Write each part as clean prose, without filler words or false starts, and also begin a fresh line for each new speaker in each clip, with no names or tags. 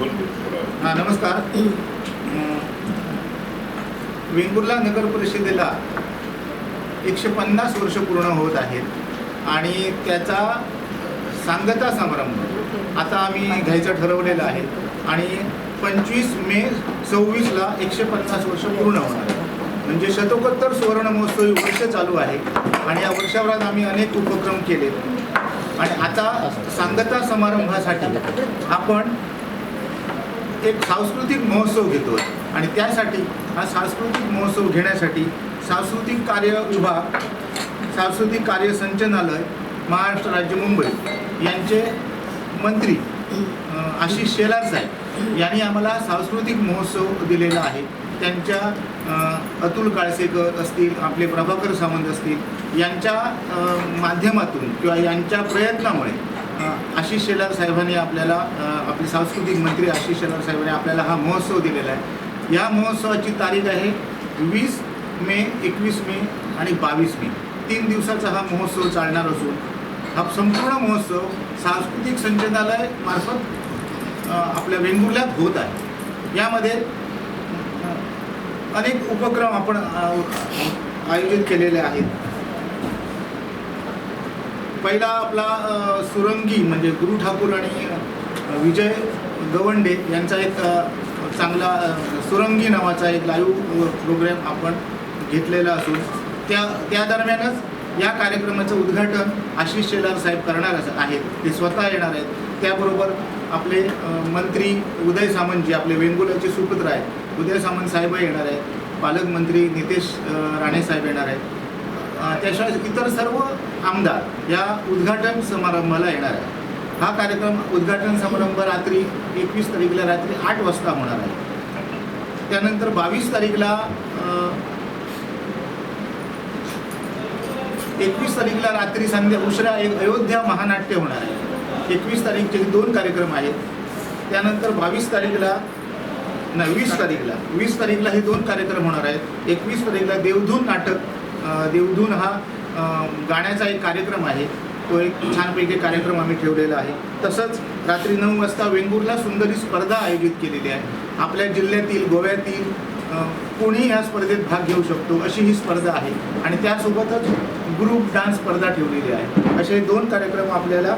हां नमस्कार. वेंगुर्ला नगर परिषदेला 150 वर्ष पूर्ण होत आहेत आणि त्याचा सांगता समारंभ आता आम्ही घ्यायचं ठरवलेलं आहे आणि 25 मे 26ला 150 वर्ष पूर्ण होणार आहे. म्हणजे शतकोत्तर सुवर्ण महोत्सवी वर्ष चालू आहे आणि या वर्षभरात आम्ही अनेक उपक्रम केले आणि आता सांगता समारंभासाठी आपण एक सांस्कृतिक महोत्सव घेतो आणि त्यासाठी हा सांस्कृतिक महोत्सव घेण्यासाठी सांस्कृतिक कार्य विभाग, सांस्कृतिक कार्य संचालनालय, महाराष्ट्र राज्य मुंबई यांचे मंत्री आशिष शेलार साहेब यांनी आम्हाला सांस्कृतिक महोत्सव दिलेला आहे. त्यांच्या अतुल काळसेकर असतील, आपले प्रभाकर सावंत असतील यांच्या माध्यमातून किंवा यांच्या प्रयत्नामुळे आशिष शेलार साहेबांनी आपल्याला आपले सांस्कृतिक मंत्री आशिष शेलार साहेबांनी आपल्याला हा महोत्सव दिलेला आहे. या महोत्सवाची तारीख आहे 20 मे, 21 मे आणि 22 मे. 3 दिवसाचा हा महोत्सव चालणार असून हा संपूर्ण महोत्सव सांस्कृतिक संचालनालय मार्फत आपल्या वेंगुर्ल्यात होत आहे. यामध्ये अनेक उपक्रम आपण आयोजित केलेले आहेत. पहिला आपला सुरंगी म्हणजे गुरु ठाकूर आणि विजय गवंडे यांचा एक चांगला सुरंगी नावाचा एक लाईव्ह प्रोग्राम आपण घेतलेला असून त्या दरम्यानच या कार्यक्रमाचं उद्घाटन आशिष शेलार साहेब करणार आहेत. ते स्वतः येणार आहेत. त्याबरोबर आपले मंत्री उदय सामंत जी आपले वेंगुर्ल्याचे सुपुत्र आहेत, उदय सामंत साहेब येणार आहेत. पालकमंत्री नितेश राणे साहेब येणार आहेत. त्याशिवाय इतर सर्व आमदार या उद्घाटन समारंभाला येणार आहे. हा कार्यक्रम उद्घाटन समारंभ रात्री 21 तारीखला रात्री 8 वाजता होणार आहे. त्यानंतर 22 तारीखला 21 तारीखला रात्री संध्या उशिरा एक अयोध्या महानाट्य होणार आहे. 21 तारीखचे 2 कार्यक्रम आहेत. त्यानंतर 22 तारीखला 20 तारीखला हे 2 कार्यक्रम होणार आहेत. 21 तारीखला देवधून नाटक, देवधून हा गाण्याचा एक कार्यक्रम आहे. तो एक छानपैकी कार्यक्रम आम्ही ठेवलेला आहे. तसंच रात्री 9 वाजता वेंगुर्ला सुंदरी स्पर्धा आयोजित केलेली आहे. आपल्या जिल्ह्यातील, गोव्यातील कोणीही ह्या स्पर्धेत भाग घेऊ शकतो अशी ही स्पर्धा आहे आणि त्यासोबतच ग्रुप डान्स स्पर्धा ठेवलेली आहे. असे 2 कार्यक्रम आपल्याला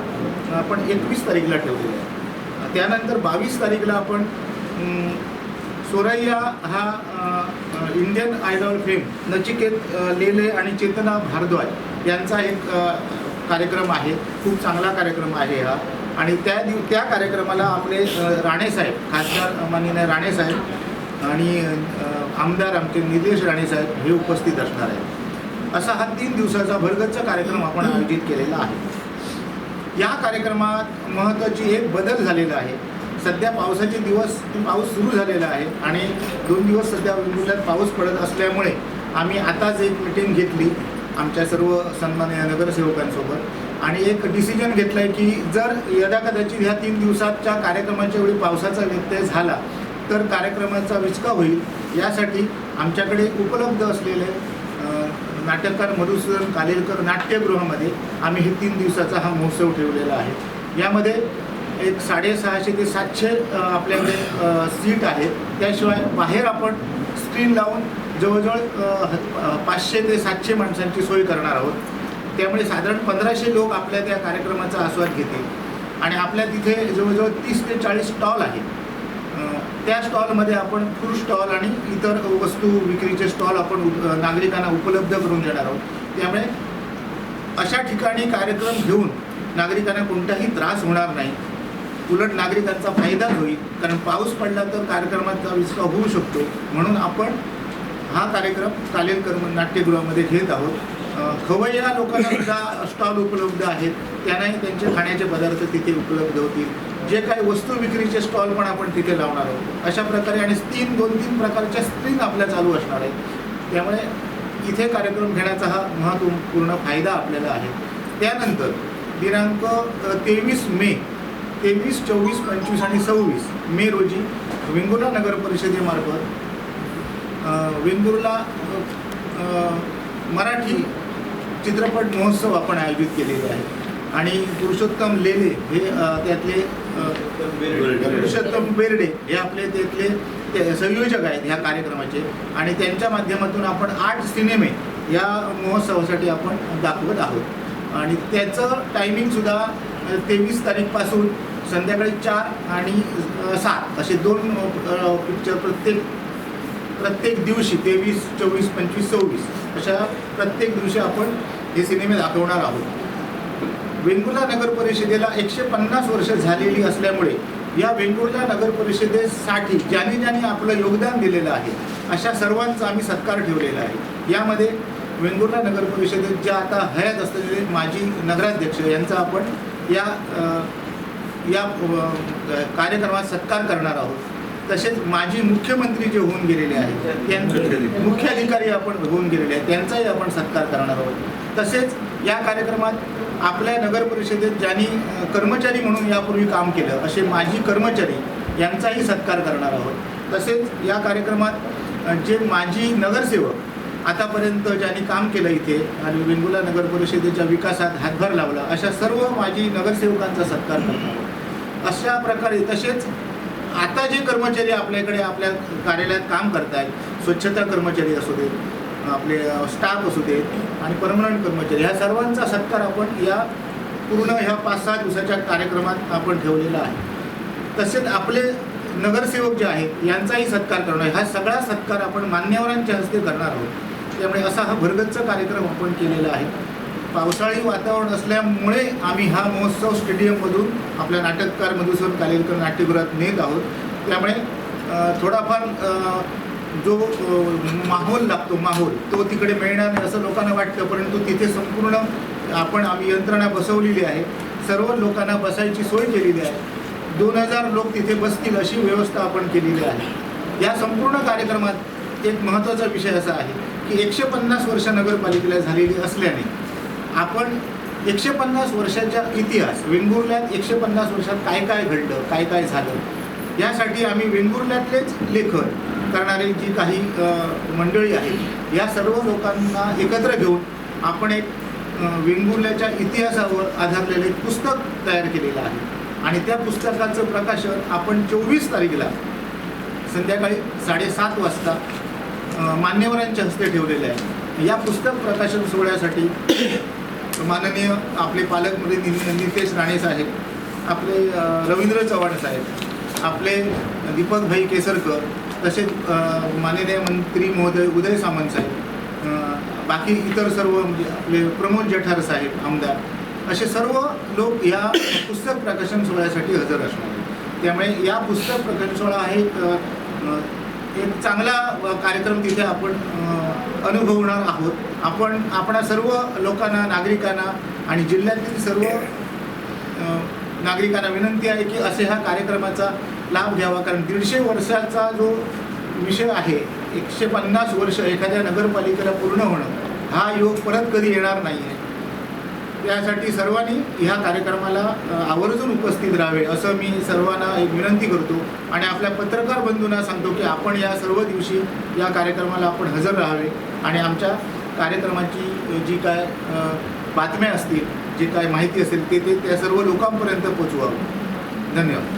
आपण 21 तारीखला ठेवलेले आहे. त्यानंतर 22 तारीखला आपण सोरैया हा इंडियन आयडॉल फेम नचिकेत लेले आणि चेतना भारद्वाज यांचा एक कार्यक्रम आहे. खूप चांगला कार्यक्रम आहे हा आणि त्या कार्यक्रमाला आपले राणेसाहेब, खासदार माननीय राणेसाहेब आणि आमदार आमचे निलेश राणेसाहेब हे उपस्थित असणार आहेत. असा हा 3 दिवसाचा भरगच्च कार्यक्रम आपण आयोजित केलेला आहे. या कार्यक्रमात महत्त्वाची एक बदल झालेला आहे. सध्या पावसाचे दिवस, पाऊस सुरू झालेला आहे आणि 2 दिवस सध्या वेंगुर्ल्यात पाऊस पडत असल्यामुळे आम्ही आताच एक मीटिंग घेतली आमच्या सर्व सन्माननीय नगरसेवकांसोबत आणि एक डिसिजन घेतला आहे की जर यदाकदाचित ह्या 3 दिवसाच्या कार्यक्रमाच्या वेळी पावसाचा व्यत्यय झाला तर कार्यक्रमाचा विचका होईल. यासाठी आमच्याकडे उपलब्ध असलेले नाटककार मधुसूदन कालेलकर नाट्यगृहामध्ये आम्ही हे 3 दिवसाचा हा महोत्सव ठेवलेला आहे. यामध्ये एक 650 ते 700 आपल्याकडे सीट आहेत. त्याशिवाय बाहेर आपण स्क्रीन लावून जवळजवळ 500 ते 700 माणसांची सोय करणार आहोत. त्यामुळे साधारण 1500 लोक आपल्या त्या कार्यक्रमाचा आस्वाद घेतील आणि आपल्या तिथे जवळजवळ 30 ते 40 स्टॉल आहेत. त्या स्टॉलमध्ये आपण फूड स्टॉल आणि इतर वस्तू विक्रीचे स्टॉल आपण नागरिकांना उपलब्ध करून देणार आहोत. त्यामुळे अशा ठिकाणी कार्यक्रम घेऊन नागरिकांना कोणताही त्रास होणार नाही. उलट नागरिकांचा फायदा होईल. कारण पाऊस पडला तर कार्यक्रमाचा विचका होऊ शकतो. म्हणून आपण हा कार्यक्रम कालेलकर नाट्यगृहामध्ये घेत आहोत. खवय्या लोकांना सुद्धा स्टॉल उपलब्ध आहेत. त्यांनाही त्यांचे खाण्याचे पदार्थ तिथे उपलब्ध होतील. जे काही वस्तू विक्रीचे स्टॉल पण आपण तिथे लावणार आहोत. अशा प्रकारे आणि 2-3 प्रकारच्या स्क्रीन आपल्या चालू असणार आहेत. त्यामुळे इथे कार्यक्रम घेण्याचा हा महत्त्वपूर्ण फायदा आपल्याला आहे. त्यानंतर दिनांक 23 मे, 23, 24, 25 आणि 26 मे रोजी वेंगुर्ला नगर परिषदेमार्फत वेंगुर्ला मराठी चित्रपट महोत्सव आपण आयोजित केलेले आहे आणि पुरुषोत्तम लेले हे त्यातले पुरुषोत्तम बेर्डे हे आपले त्यातले ते संयोजक आहेत ह्या कार्यक्रमाचे. आणि त्यांच्या माध्यमातून आपण 8 सिनेमे या महोत्सवासाठी आपण दाखवत आहोत. आणि त्याचं टायमिंगसुद्धा 23 तारीखपासून संध्याकाळी 4 आणि 7 असे 2 पिक्चर प्रत्येक दिवशी 23, 24, 25, 26 अशा प्रत्येक दिवशी आपण हे सिनेमे दाखवणार आहोत. वेंगुर्ला नगर परिषदेला 150 वर्ष झालेली असल्यामुळे या वेंगुर्ला नगर परिषदेसाठी ज्यांनी आपलं योगदान दिलेलं आहे अशा सर्वांचा आम्ही सत्कार ठेवलेला आहे. यामध्ये वेंगुर्ला नगर परिषदेत ज्या आता हयात असलेले माजी नगराध्यक्ष यांचा आपण या कार्यक्रमात सत्कार करणार आहोत. तसेच माजी मुख्यमंत्री जे होऊन गेलेले आहेत त्यांचे मुख्याधिकारी आपण होऊन गेलेले आहेत त्यांचाही आपण सत्कार करणार आहोत. तसेच या कार्यक्रमात आपल्या नगर परिषदेत ज्यांनी कर्मचारी म्हणून यापूर्वी काम केलं असे माजी कर्मचारी यांचाही सत्कार करणार आहोत. तसेच या कार्यक्रमात जे माजी नगरसेवक आतापर्यंत ज्यांनी काम केलं इथे आणि वेंगुर्ला नगर परिषदेच्या विकासात हातभार लावला अशा सर्व माजी नगरसेवकांचा सत्कार करणार आहोत. अशा प्रकारे तसेच आता जे कर्मचारी आपल्याकडे आपल्या कार्यालयात काम करत आहेत, स्वच्छता कर्मचारी असू देत, आपले स्टाफ असू देत आणि परमनंट कर्मचारी ह्या सर्वांचा सत्कार आपण या पूर्ण ह्या 5-6 दिवसाच्या कार्यक्रमात आपण ठेवलेला आहे. तसेच आपले नगरसेवक जे आहेत यांचाही सत्कार करणार. हा सगळा सत्कार आपण मान्यवरांच्या हस्ते करणार आहोत. त्यामुळे असा हा भरगच्च कार्यक्रम आपण केलेला आहे. पावसाळी वातावरण असल्यामुळे आम्ही हा महोत्सव स्टेडियममधून आपल्या नाटककार मधुसूदन कालेलकर नाट्यगृहात नेत आहोत. त्यामुळे थोडाफार जो माहोल लागतो तो तिकडे मिळणार नाही असं लोकांना वाटतं, परंतु तिथे संपूर्ण आम्ही यंत्रणा बसवलेली आहे. सर्व लोकांना बसायची सोय केलेली आहे. 2000 लोक तिथे बसतील अशी व्यवस्था आपण केलेली आहे. या संपूर्ण कार्यक्रमात एक महत्त्वाचा विषय असा आहे की 150 वर्ष नगरपालिकेला झालेली असल्याने आपण 150 वर्षाचा इतिहास वेंगुर्ल्यात 150 वर्षात काय घडलं, काय झालं यासाठी आम्ही वेंगुर्ल्यातलेच लेखन करणारे जी काही मंडळी आहेत या सर्व लोकांना एकत्र घेऊन आपण एक वेंगुर्ल्याच्या इतिहासावर आधारलेलं एक पुस्तक तयार केलेलं आहे. आणि त्या पुस्तकाचं प्रकाशन आपण 24 तारखेला संध्याकाळी 7:30 वाजता मान्यवरांच्या हस्ते ठेवलेलं आहे. या पुस्तक प्रकाशन सोहळ्यासाठी माननीय आपले पालकमंत्री नितेश राणे साहेब, आपले रवींद्र चव्हाण साहेब, आपले दीपकभाई केसरकर, तसेच माननीय मंत्री महोदय उदय सामंत साहेब, बाकी इतर सर्व म्हणजे आपले प्रमोद जठार साहेब आमदार, असे सर्व लोक या पुस्तक प्रकाशन सोहळ्यासाठी हजर असणार आहेत. त्यामुळे या पुस्तक प्रकाशन सोहळा आहे एक चांगला कार्यक्रम तिथे आपण अनुभवणार आहोत. आपणा सर्व लोकांना, नागरिकांना आणि जिल्ह्यातील सर्व नागरिकांना विनंती आहे की असे ह्या कार्यक्रमाचा लाभ घ्यावा. कारण 150 वर्षाचा जो विषय आहे, 150 वर्ष एखाद्या नगरपालिकेला पूर्ण होणं हा योग परत कधी येणार नाही आहे. त्यासाठी सर्वांनी ह्या कार्यक्रमाला आवर्जून उपस्थित राहावे असं मी सर्वांना एक विनंती करतो. आणि आपल्या पत्रकार बंधूंना सांगतो की आपण या सर्व दिवशी या कार्यक्रमाला आपण हजर राहावे आणि आमच्या कार्यक्रमाची जी काय बातम्या असतील, जी काय माहिती असेल ते त्या सर्व लोकांपर्यंत पोचवावं. धन्यवाद.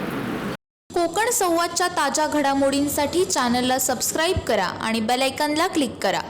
कोकण संवादच्या ताज्या घडामोडींसाठी चॅनलला सबस्क्राईब करा आणि बेल आयकॉनला क्लिक करा.